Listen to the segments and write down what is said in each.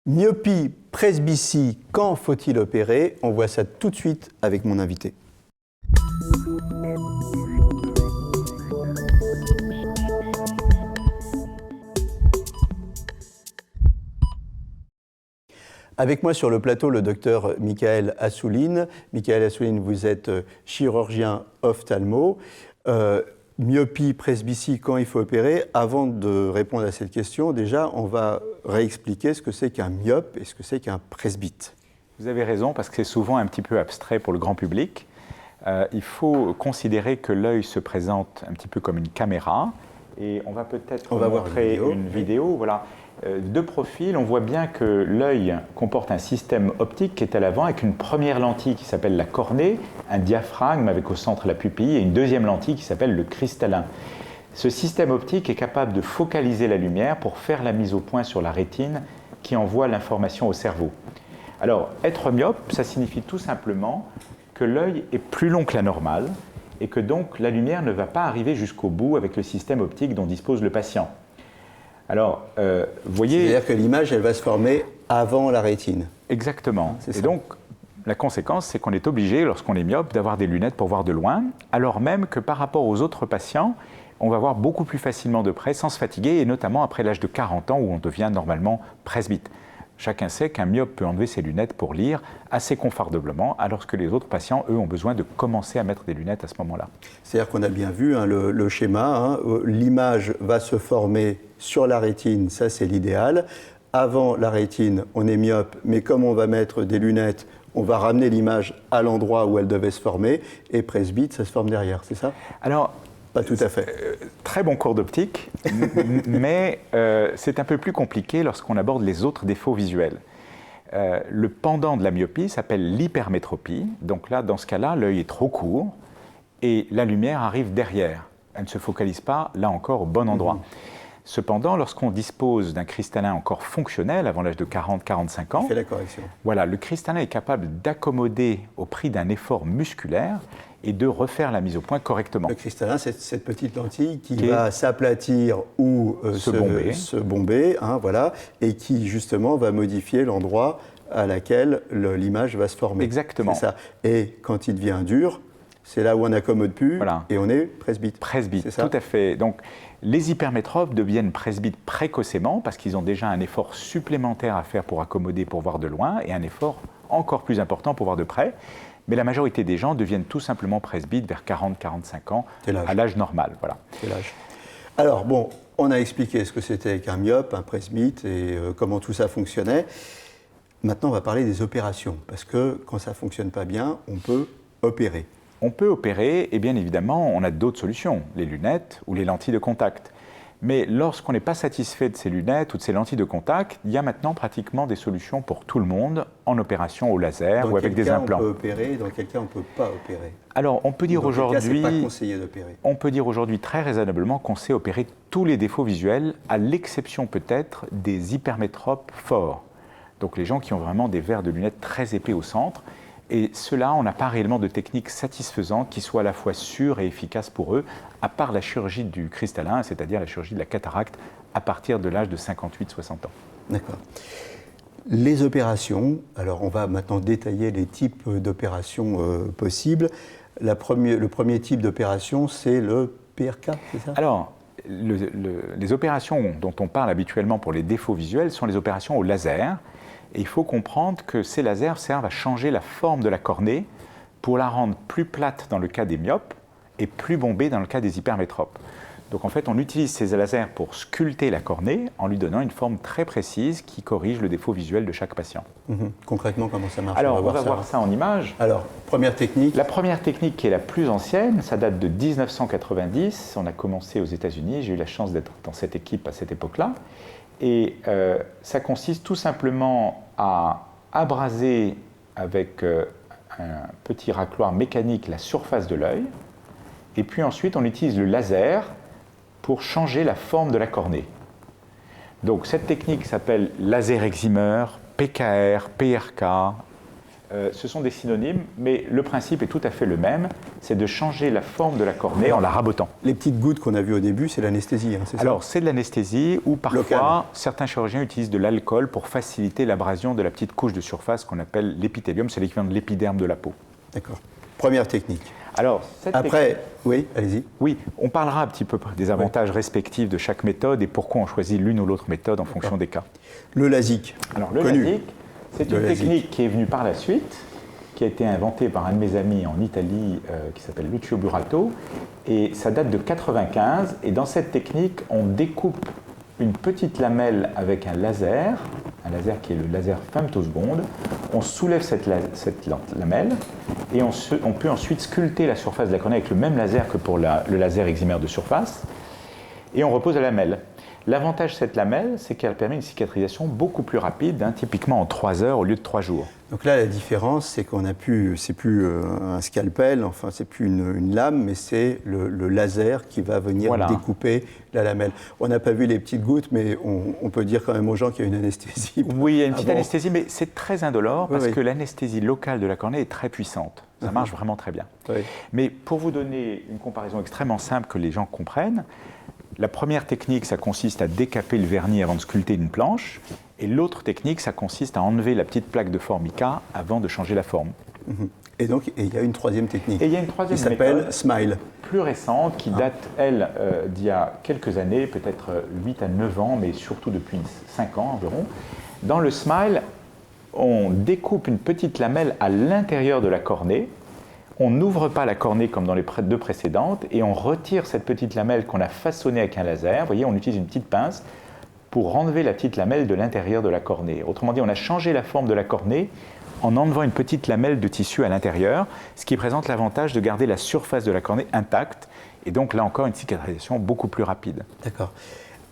Myopie, presbytie, quand faut-il opérer? On voit ça tout de suite avec mon invité. Avec moi sur le plateau, le docteur Michael Assouline. Michael Assouline, vous êtes chirurgien ophtalmo. Myopie, presbytie, quand il faut opérer? Avant de répondre à cette question, déjà, on va réexpliquer ce que c'est qu'un myope et ce que c'est qu'un presbyte. Vous avez raison, parce que c'est souvent un petit peu abstrait pour le grand public. Il faut considérer que l'œil se présente un petit peu comme une caméra. Et on va peut-être montrer une vidéo. Voilà. De profil, on voit bien que l'œil comporte un système optique qui est à l'avant avec une première lentille qui s'appelle la cornée, un diaphragme avec au centre la pupille et une deuxième lentille qui s'appelle le cristallin. Ce système optique est capable de focaliser la lumière pour faire la mise au point sur la rétine qui envoie l'information au cerveau. Alors, être myope, ça signifie tout simplement que l'œil est plus long que la normale et que donc la lumière ne va pas arriver jusqu'au bout avec le système optique dont dispose le patient. Alors, vous voyez... C'est-à-dire que l'image, elle va se former avant la rétine. Exactement. Et donc, la conséquence, c'est qu'on est obligé, lorsqu'on est myope, d'avoir des lunettes pour voir de loin, alors même que par rapport aux autres patients, on va voir beaucoup plus facilement de près sans se fatiguer, et notamment après l'âge de 40 ans où on devient normalement presbyte. Chacun sait qu'un myope peut enlever ses lunettes pour lire assez confortablement, alors que les autres patients, eux, ont besoin de commencer à mettre des lunettes à ce moment-là. C'est-à-dire qu'on a bien vu le schéma, l'image va se former sur la rétine, ça c'est l'idéal. Avant la rétine, on est myope, mais comme on va mettre des lunettes, on va ramener l'image à l'endroit où elle devait se former, et presbyte, ça se forme derrière, c'est ça? Alors, pas tout à fait. Très bon cours d'optique, mais c'est un peu plus compliqué lorsqu'on aborde les autres défauts visuels. Le pendant de la myopie s'appelle l'hypermétropie. Donc là, dans ce cas-là, l'œil est trop court et la lumière arrive derrière. Elle ne se focalise pas, là encore, au bon endroit. Cependant, lorsqu'on dispose d'un cristallin encore fonctionnel, avant l'âge de 40-45 ans, fait la correction. Voilà, le cristallin est capable d'accommoder au prix d'un effort musculaire et de refaire la mise au point correctement. Le cristallin, c'est cette petite lentille qui va s'aplatir ou se bomber voilà, et qui justement va modifier l'endroit à laquelle l'image va se former. Exactement. C'est ça. Et quand il devient dur, c'est là où on n'accommode plus et on est presbyte. Presbyte, c'est ça? Tout à fait. Donc, les hypermétropes deviennent presbytes précocement parce qu'ils ont déjà un effort supplémentaire à faire pour accommoder, pour voir de loin, et un effort encore plus important pour voir de près. Mais la majorité des gens deviennent tout simplement presbytes vers 40-45 ans, à l'âge normal. Voilà. C'est l'âge. Alors, bon, on a expliqué ce que c'était qu'un myope, un presbyte et comment tout ça fonctionnait. Maintenant, on va parler des opérations, parce que quand ça ne fonctionne pas bien, on peut opérer. On peut opérer, et bien évidemment, on a d'autres solutions, les lunettes ou les lentilles de contact. Mais lorsqu'on n'est pas satisfait de ces lunettes ou de ces lentilles de contact, il y a maintenant pratiquement des solutions pour tout le monde en opération au laser ou avec des implants. Dans quel cas on peut opérer, dans quel cas on ne peut pas opérer? Alors, on peut dire aujourd'hui, c'est pas conseillé d'opérer. On peut dire aujourd'hui très raisonnablement qu'on sait opérer tous les défauts visuels, à l'exception peut-être des hypermétropes forts. Donc les gens qui ont vraiment des verres de lunettes très épais au centre. Et ceux-là, on n'a pas réellement de technique satisfaisante qui soit à la fois sûre et efficace pour eux, à part la chirurgie du cristallin, c'est-à-dire la chirurgie de la cataracte, à partir de l'âge de 58-60 ans. D'accord. Les opérations, alors on va maintenant détailler les types d'opérations possibles. Le premier type d'opération, c'est le PRK, c'est ça? Alors, les opérations dont on parle habituellement pour les défauts visuels sont les opérations au laser. Et il faut comprendre que ces lasers servent à changer la forme de la cornée pour la rendre plus plate dans le cas des myopes et plus bombée dans le cas des hypermétropes. Donc en fait, on utilise ces lasers pour sculpter la cornée en lui donnant une forme très précise qui corrige le défaut visuel de chaque patient. Concrètement, comment ça marche? Alors, on va voir ça en image. Alors, première technique. La première technique qui est la plus ancienne, ça date de 1990. On a commencé aux États-Unis. J'ai eu la chance d'être dans cette équipe à cette époque-là. Et ça consiste tout simplement à abraser avec un petit racloir mécanique la surface de l'œil. Et puis ensuite, on utilise le laser pour changer la forme de la cornée. Donc cette technique s'appelle laser excimer, PKR, PRK, ce sont des synonymes, mais le principe est tout à fait le même, c'est de changer la forme de la cornée en la rabotant. Les petites gouttes qu'on a vues au début, c'est l'anesthésie, hein, c'est ça? Alors, c'est de l'anesthésie, ou parfois, certains chirurgiens utilisent de l'alcool pour faciliter l'abrasion de la petite couche de surface qu'on appelle l'épithélium, c'est l'équivalent de l'épiderme de la peau. D'accord. Première technique. Alors, oui, allez-y. Oui, on parlera un petit peu des avantages respectifs de chaque méthode et pourquoi on choisit l'une ou l'autre méthode en fonction des cas. Le LASIK. Alors, le LASIK, c'est une technique qui est venue par la suite, qui a été inventée par un de mes amis en Italie qui s'appelle Lucio Burato, et ça date de 1995. Et dans cette technique, on découpe une petite lamelle avec un laser qui est le laser femtoseconde. On soulève cette lamelle et on peut ensuite sculpter la surface de la cornée avec le même laser que pour le laser eximère de surface, et on repose la lamelle. L'avantage de cette lamelle, c'est qu'elle permet une cicatrisation beaucoup plus rapide, hein, typiquement en 3 heures au lieu de 3 jours. Donc là, la différence, c'est c'est plus un scalpel, enfin, c'est plus une lame, mais c'est le laser qui va venir découper la lamelle. On n'a pas vu les petites gouttes, mais on peut dire quand même aux gens qu'il y a une anesthésie. Oui, il y a une petite anesthésie, mais c'est très indolore parce que l'anesthésie locale de la cornée est très puissante. Ça marche vraiment très bien. Oui. Mais pour vous donner une comparaison extrêmement simple que les gens comprennent, la première technique, ça consiste à décaper le vernis avant de sculpter une planche. Et l'autre technique, ça consiste à enlever la petite plaque de formica avant de changer la forme. Et donc, il y a une troisième technique. Et il y a une troisième méthode qui s'appelle Smile. Plus récente, qui date, elle, d'il y a quelques années, peut-être 8 à 9 ans, mais surtout depuis 5 ans environ. Dans le Smile, on découpe une petite lamelle à l'intérieur de la cornée. On n'ouvre pas la cornée comme dans les 2 précédentes et on retire cette petite lamelle qu'on a façonnée avec un laser. Vous voyez, on utilise une petite pince pour enlever la petite lamelle de l'intérieur de la cornée. Autrement dit, on a changé la forme de la cornée en enlevant une petite lamelle de tissu à l'intérieur, ce qui présente l'avantage de garder la surface de la cornée intacte et donc là encore une cicatrisation beaucoup plus rapide. D'accord.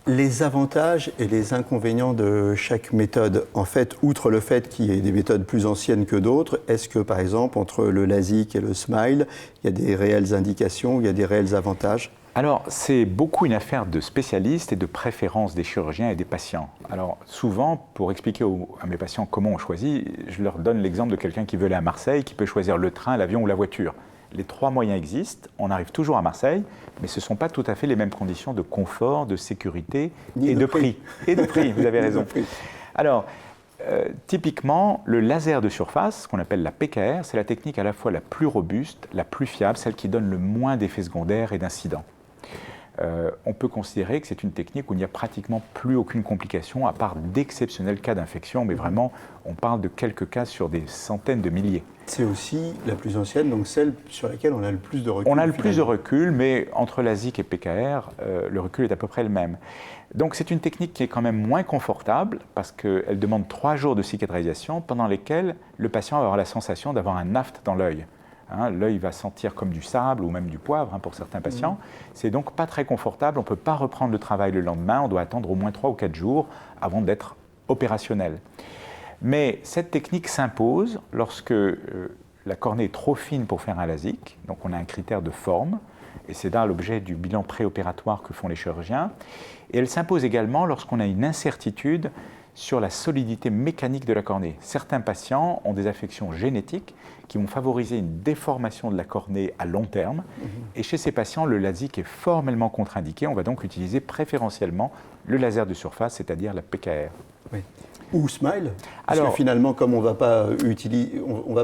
Les avantages et les inconvénients de chaque méthode, en fait, outre le fait qu'il y ait des méthodes plus anciennes que d'autres, est-ce que, par exemple, entre le LASIK et le Smile, il y a des réelles indications, il y a des réels avantages? Alors, c'est beaucoup une affaire de spécialistes et de préférence des chirurgiens et des patients. Alors, souvent, pour expliquer à mes patients comment on choisit, je leur donne l'exemple de quelqu'un qui veut aller à Marseille, qui peut choisir le train, l'avion ou la voiture. Les 3 moyens existent, on arrive toujours à Marseille, mais ce ne sont pas tout à fait les mêmes conditions de confort, de sécurité et de prix. Et de prix, vous avez raison. Alors, typiquement, le laser de surface, qu'on appelle la PKR, c'est la technique à la fois la plus robuste, la plus fiable, celle qui donne le moins d'effets secondaires et d'incidents. On peut considérer que c'est une technique où il n'y a pratiquement plus aucune complication, à part d'exceptionnels cas d'infection, mais vraiment, on parle de quelques cas sur des centaines de milliers. C'est aussi la plus ancienne, donc celle sur laquelle on a le plus de recul. On a le plus de recul, mais entre LASIK et PKR, le recul est à peu près le même. Donc c'est une technique qui est quand même moins confortable, parce qu'elle demande 3 jours de cicatrisation, pendant lesquels le patient va avoir la sensation d'avoir un aft dans l'œil. L'œil va sentir comme du sable ou même du poivre pour certains patients. C'est donc pas très confortable, on ne peut pas reprendre le travail le lendemain, on doit attendre au moins 3 ou 4 jours avant d'être opérationnel. Mais cette technique s'impose lorsque la cornée est trop fine pour faire un LASIK, donc on a un critère de forme, et c'est là l'objet du bilan préopératoire que font les chirurgiens. Et elle s'impose également lorsqu'on a une incertitude sur la solidité mécanique de la cornée. Certains patients ont des affections génétiques qui vont favoriser une déformation de la cornée à long terme. Et chez ces patients, le LASIK est formellement contre-indiqué. On va donc utiliser préférentiellement le laser de surface, c'est-à-dire la PKR. Oui. Ou Smile, parce que finalement, comme on ne va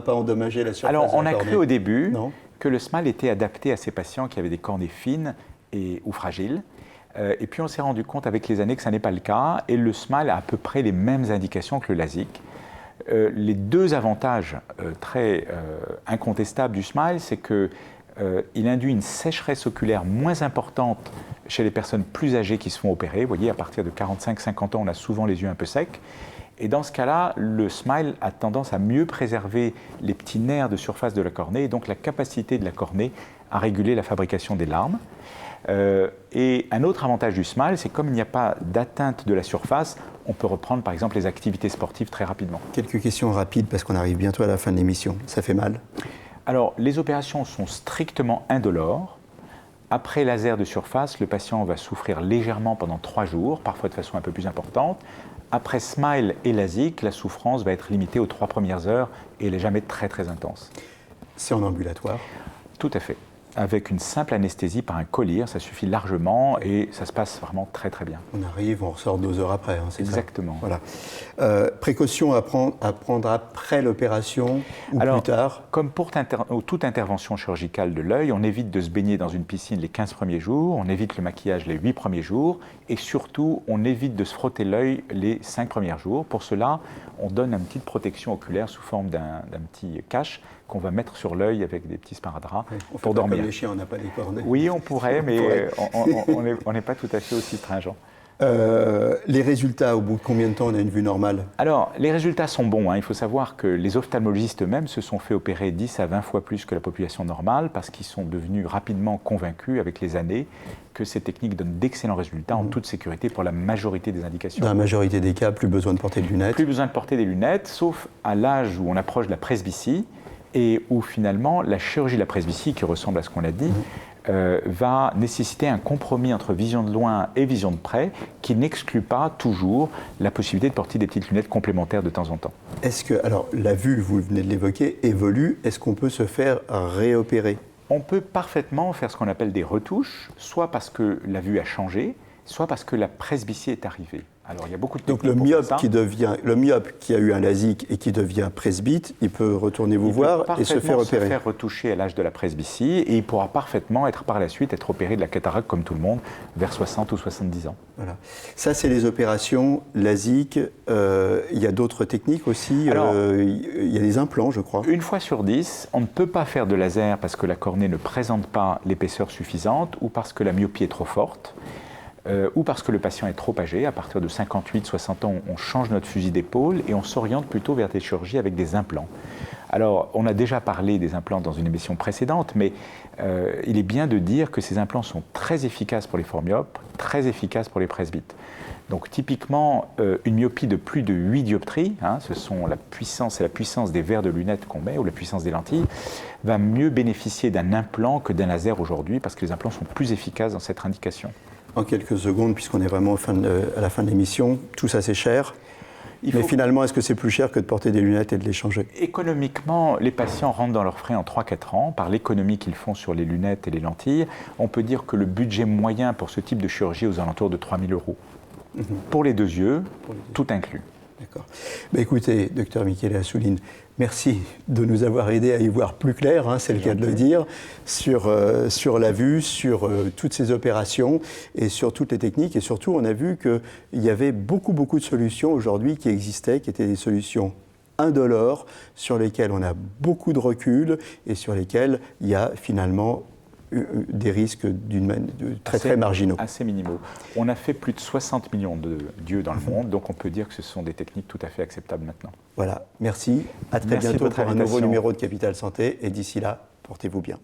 pas endommager la surface de la cornée. Alors, on a cru au début que le Smile était adapté à ces patients qui avaient des cornées fines ou fragiles. Et puis on s'est rendu compte avec les années que ça n'est pas le cas, et le Smile a à peu près les mêmes indications que le LASIK. Les 2 avantages très incontestables du Smile, c'est qu'il induit une sécheresse oculaire moins importante chez les personnes plus âgées qui se font opérer. Vous voyez, à partir de 45-50 ans, on a souvent les yeux un peu secs. Et dans ce cas-là, le Smile a tendance à mieux préserver les petits nerfs de surface de la cornée, et donc la capacité de la cornée à réguler la fabrication des larmes. Et un autre avantage du Smile, c'est comme il n'y a pas d'atteinte de la surface, on peut reprendre par exemple les activités sportives très rapidement. Quelques questions rapides parce qu'on arrive bientôt à la fin de l'émission. Ça fait mal? Alors, les opérations sont strictement indolores, Après laser de surface, le patient va souffrir légèrement pendant 3 jours, parfois de façon un peu plus importante. Après SMILE et LASIK, la souffrance va être limitée aux 3 premières heures et elle n'est jamais très très intense. C'est en ambulatoire? Tout à fait. Avec une simple anesthésie par un collyre, ça suffit largement et ça se passe vraiment très très bien. On arrive, on ressort 2 heures après, hein, c'est exactement. Ça. Voilà. Précautions à prendre après l'opération ou plus tard? Comme pour toute intervention chirurgicale de l'œil, on évite de se baigner dans une piscine les 15 premiers jours, on évite le maquillage les 8 premiers jours et surtout, on évite de se frotter l'œil les 5 premiers jours. Pour cela, on donne une petite protection oculaire sous forme d'un petit cache qu'on va mettre sur l'œil avec des petits sparadraps pour dormir. Comme les chiens, on n'a pas des cornets. Oui, on pourrait, mais on n'est pas tout à fait aussi stringent. Les résultats, au bout de combien de temps on a une vue normale? Alors, les résultats sont bons. Il faut savoir que les ophtalmologistes eux-mêmes se sont fait opérer 10 à 20 fois plus que la population normale parce qu'ils sont devenus rapidement convaincus avec les années que ces techniques donnent d'excellents résultats en toute sécurité pour la majorité des indications. Dans la majorité des cas, plus besoin de porter de lunettes? Plus besoin de porter des lunettes, sauf à l'âge où on approche de la presbytie et où finalement la chirurgie de la presbytie, qui ressemble à ce qu'on a dit, va nécessiter un compromis entre vision de loin et vision de près qui n'exclut pas toujours la possibilité de porter des petites lunettes complémentaires de temps en temps. Est-ce que, alors la vue, vous venez de l'évoquer, évolue, est-ce qu'on peut se faire réopérer? On peut parfaitement faire ce qu'on appelle des retouches, soit parce que la vue a changé, soit parce que la presbytie est arrivée. Alors, il y a beaucoup de Donc le myope qui a eu un LASIK et qui devient presbyte, il peut retourner vous voir et se faire opérer. Il peut se faire retoucher à l'âge de la presbytie et il pourra parfaitement par la suite être opéré de la cataracte comme tout le monde vers 60 ou 70 ans. Voilà. Ça, c'est les opérations LASIK. Il y a d'autres techniques aussi. Alors, il y a des implants, je crois. Une fois sur 10, on ne peut pas faire de laser parce que la cornée ne présente pas l'épaisseur suffisante ou parce que la myopie est trop forte. Ou parce que le patient est trop âgé. À partir de 58-60 ans, on change notre fusil d'épaule et on s'oriente plutôt vers des chirurgies avec des implants. Alors, on a déjà parlé des implants dans une émission précédente, mais il est bien de dire que ces implants sont très efficaces pour les forts myopes, très efficaces pour les presbytes. Donc, typiquement, une myopie de plus de 8 dioptries, ce sont la puissance des verres de lunettes qu'on met, ou la puissance des lentilles, va mieux bénéficier d'un implant que d'un laser aujourd'hui, parce que les implants sont plus efficaces dans cette indication. En quelques secondes, puisqu'on est vraiment à la fin de l'émission, tout ça c'est cher. Mais finalement, est-ce que c'est plus cher que de porter des lunettes et de les changer? Économiquement, les patients rentrent dans leurs frais en 3-4 ans. Par l'économie qu'ils font sur les lunettes et les lentilles, on peut dire que le budget moyen pour ce type de chirurgie est aux alentours de 3 000 €. Pour les 2 yeux, tout inclus. D'accord. Écoutez, docteur Michele Assouline, merci de nous avoir aidés à y voir plus clair, c'est le cas de le dire, sur la vue, sur toutes ces opérations et sur toutes les techniques. Et surtout, on a vu qu'il y avait beaucoup de solutions aujourd'hui qui existaient, qui étaient des solutions indolores, sur lesquelles on a beaucoup de recul et sur lesquelles il y a finalement des risques très marginaux. Assez minimaux. On a fait plus de 60 millions d'yeux dans le monde, donc on peut dire que ce sont des techniques tout à fait acceptables maintenant. Voilà, merci. À très bientôt pour un nouveau numéro de Capital Santé. Et d'ici là, portez-vous bien.